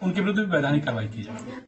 उनके विरुद्ध भी वैधानिक कार्रवाई की जाए।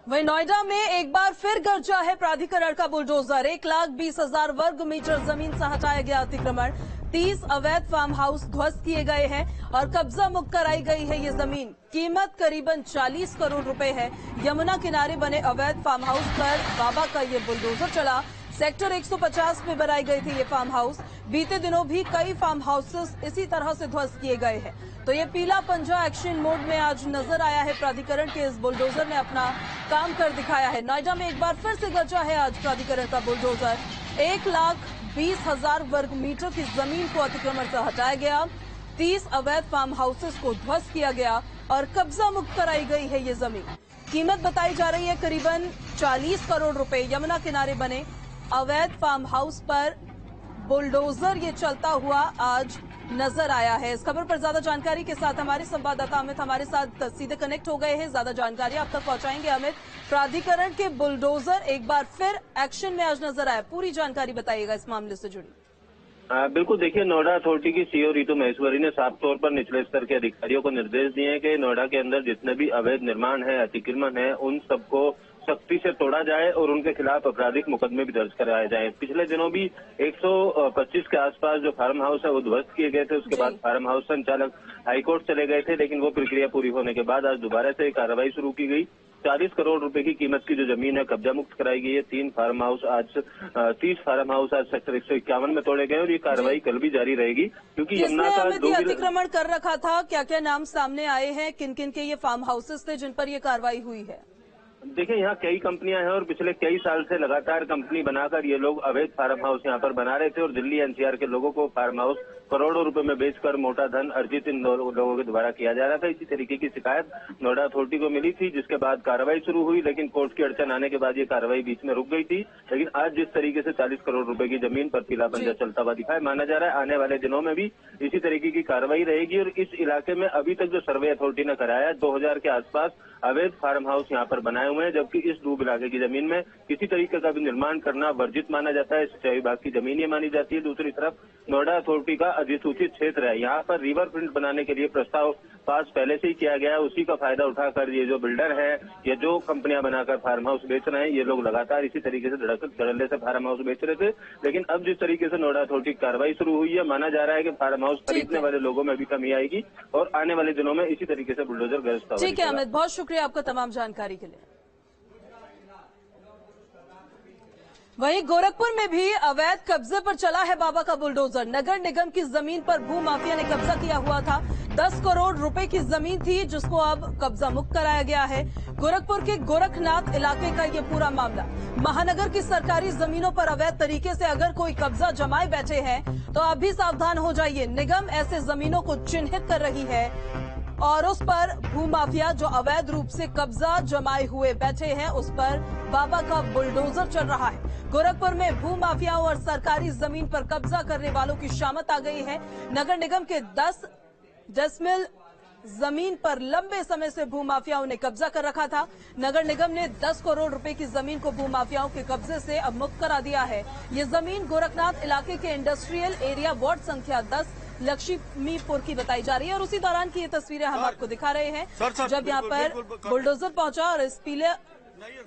वहीं नोएडा में एक बार फिर गरजा है प्राधिकरण का बुलडोजर। 1,20,000 वर्ग मीटर जमीन से हटाया गया अतिक्रमण। 30 अवैध फार्म हाउस ध्वस्त किए गए हैं और कब्जा मुक्त कराई गई है ये जमीन। कीमत करीबन 40 करोड़ रुपए है। यमुना किनारे बने अवैध फार्म हाउस पर बाबा का ये बुलडोजर चला। सेक्टर 150 में बनाए गए थे ये फार्म हाउस। बीते दिनों भी कई फार्म हाउसेस इसी तरह से ध्वस्त किए गए हैं। तो ये पीला पंजा एक्शन मोड में आज नजर आया है। प्राधिकरण के इस बुलडोजर ने अपना काम कर दिखाया है। नोएडा में एक बार फिर से गरजा है आज प्राधिकरण का बुलडोजर। 1,20,000 वर्ग मीटर की जमीन को अतिक्रमण से हटाया गया। 30 अवैध फार्म हाउसेस को ध्वस्त किया गया और कब्जा मुक्त कराई गई है ये जमीन। कीमत बताई जा रही है करीबन 40 करोड़ रुपए। यमुना किनारे बने अवैध फार्म हाउस पर बुलडोजर ये चलता हुआ आज नजर आया है। इस खबर पर ज्यादा जानकारी के साथ हमारे संवाददाता अमित हमारे साथ सीधे कनेक्ट हो गए हैं। ज्यादा जानकारी आप तक पहुंचाएंगे अमित। प्राधिकरण के बुलडोजर एक बार फिर एक्शन में आज नजर आया, पूरी जानकारी बताइएगा इस मामले से जुड़ी। बिल्कुल, देखिए, नोएडा अथॉरिटी की सीईओ ऋतु महेश्वरी ने साफ तौर पर निचले स्तर के अधिकारियों को निर्देश दिए हैं कि नोएडा के अंदर जितने भी अवैध निर्माण है, अतिक्रमण है, उन सबको सख्ती से तोड़ा जाए और उनके खिलाफ आपराधिक मुकदमे भी दर्ज कराए जाए। पिछले दिनों भी 125 के आसपास जो फार्म हाउस है वो ध्वस्त किए गए थे। उसके बाद फार्म हाउस संचालक हाईकोर्ट चले गए थे, लेकिन वो प्रक्रिया पूरी होने के बाद आज दोबारा से कार्रवाई शुरू की गई। 40 करोड़ रुपए की कीमत की जो जमीन है कब्जा मुक्त कराई गई है। 30 फार्म हाउस आज सेक्टर 151 में तोड़े गए और ये कार्रवाई कल भी जारी रहेगी, क्योंकि यमुना का अतिक्रमण कर रखा था। क्या क्या नाम सामने आए हैं, किन किन के ये फार्म हाउसेस थे जिन पर ये कार्रवाई हुई है? देखिए, यहाँ कई कंपनियां हैं और पिछले कई साल से लगातार कंपनी बनाकर ये लोग अवैध फार्म हाउस यहाँ पर बना रहे थे और दिल्ली एनसीआर के लोगों को फार्म हाउस करोड़ों रुपए में बेचकर मोटा धन अर्जित इन लोगों के द्वारा किया जा रहा था। इसी तरीके की शिकायत नोएडा अथॉरिटी को मिली थी, जिसके बाद कार्रवाई शुरू हुई, लेकिन कोर्ट की अड़चन आने के बाद ये कार्रवाई बीच में रुक गई थी। लेकिन आज जिस तरीके से 40 करोड़ रुपए की जमीन पर पीला पंजा चलता हुआ दिखाई, माना जा रहा है आने वाले दिनों में भी इसी तरीके की कार्रवाई रहेगी। और इस इलाके में अभी तक जो सर्वे अथॉरिटी ने कराया, 2000 के आसपास अवैध फार्म हाउस यहाँ पर बनाए हुए हैं, जबकि इस डूब इलाके की जमीन में किसी तरीके का भी निर्माण करना वर्जित माना जाता है। सिंचाई विभाग की जमीन ये मानी जाती है। दूसरी तरफ नोएडा अथॉरिटी का अधिसूचित क्षेत्र है, यहाँ पर रिवर फ्रंट बनाने के लिए प्रस्ताव पास पहले से ही किया गया है। उसी का फायदा उठाकर ये जो बिल्डर है या जो कंपनियां बनाकर फार्म हाउस बेच रहे हैं, ये लोग लगातार इसी तरीके से धड़ल्ले से फार्म हाउस बेच रहे थे। लेकिन अब जिस तरीके से नोएडा अथॉरिटी की कार्रवाई शुरू हुई है, माना जा रहा है कि फार्म हाउस खरीदने वाले लोगों में भी कमी आएगी और आने वाले दिनों में इसी तरीके से बुलडोजर गरजता होगा। ठीक है अमित, बहुत शुक्रिया आपका तमाम जानकारी के लिए। वहीं गोरखपुर में भी अवैध कब्जे पर चला है बाबा का बुलडोजर। नगर निगम की जमीन पर भू माफिया ने कब्जा किया हुआ था। 10 करोड़ रुपए की जमीन थी जिसको अब कब्जा मुक्त कराया गया है। गोरखपुर के गोरखनाथ इलाके का ये पूरा मामला। महानगर की सरकारी जमीनों पर अवैध तरीके से अगर कोई कब्जा जमाए बैठे हैं तो आप भी सावधान हो जाइए। निगम ऐसे जमीनों को चिन्हित कर रही है और उस पर भूमाफिया जो अवैध रूप से कब्जा जमाए हुए बैठे हैं उस पर बाबा का बुलडोजर चल रहा है। गोरखपुर में भूमाफियाओं और सरकारी जमीन पर कब्जा करने वालों की शामत आ गई है। नगर निगम के 10 डेसिमल जमीन पर लंबे समय से भूमाफियाओं ने कब्जा कर रखा था। नगर निगम ने 10 करोड़ रुपए की जमीन को भूमाफियाओं के कब्जे से अब मुक्त करा दिया है। ये जमीन गोरखनाथ इलाके के इंडस्ट्रियल एरिया वार्ड संख्या 10 लक्ष्मीपुर की बताई जा रही है और उसी दौरान की ये तस्वीरें हम आपको दिखा रहे हैं जब यहाँ पर बुलडोजर पहुंचा और इस पीले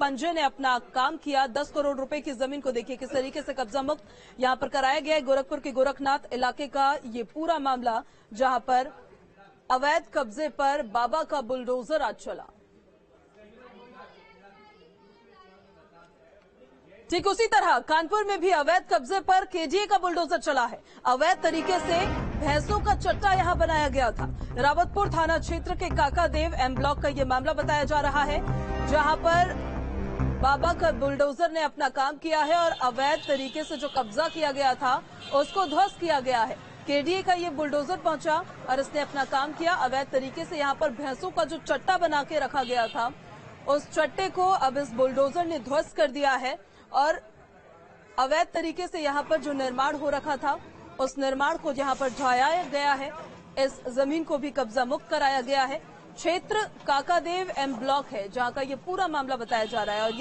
पंजे ने अपना काम किया। 10 करोड़ रुपए की जमीन को देखिए किस तरीके से कब्जा मुक्त यहाँ पर कराया गया है। गोरखपुर के गोरखनाथ इलाके का ये पूरा मामला जहां पर अवैध कब्जे पर बाबा का बुलडोजर आज चला। ठीक उसी तरह कानपुर में भी अवैध कब्जे पर केडीए का बुलडोजर चला है। अवैध तरीके से भैंसों का चट्टा यहां बनाया गया था। रावतपुर थाना क्षेत्र के काकादेव एम ब्लॉक का यह मामला बताया जा रहा है जहां पर बाबा का बुलडोजर ने अपना काम किया है और अवैध तरीके से जो कब्जा किया गया था उसको ध्वस्त किया गया है। केडीए का ये बुलडोजर पहुंचा और इसने अपना काम किया। अवैध तरीके से यहाँ पर भैंसों का जो चट्टा बना के रखा गया था उस चट्टे को अब इस बुलडोजर ने ध्वस्त कर दिया है और अवैध तरीके से यहाँ पर जो निर्माण हो रखा था उस निर्माण को यहाँ पर ढाया गया है। इस जमीन को भी कब्जा मुक्त कराया गया है। क्षेत्र काकादेव एम ब्लॉक है जहाँ का ये पूरा मामला बताया जा रहा है और ये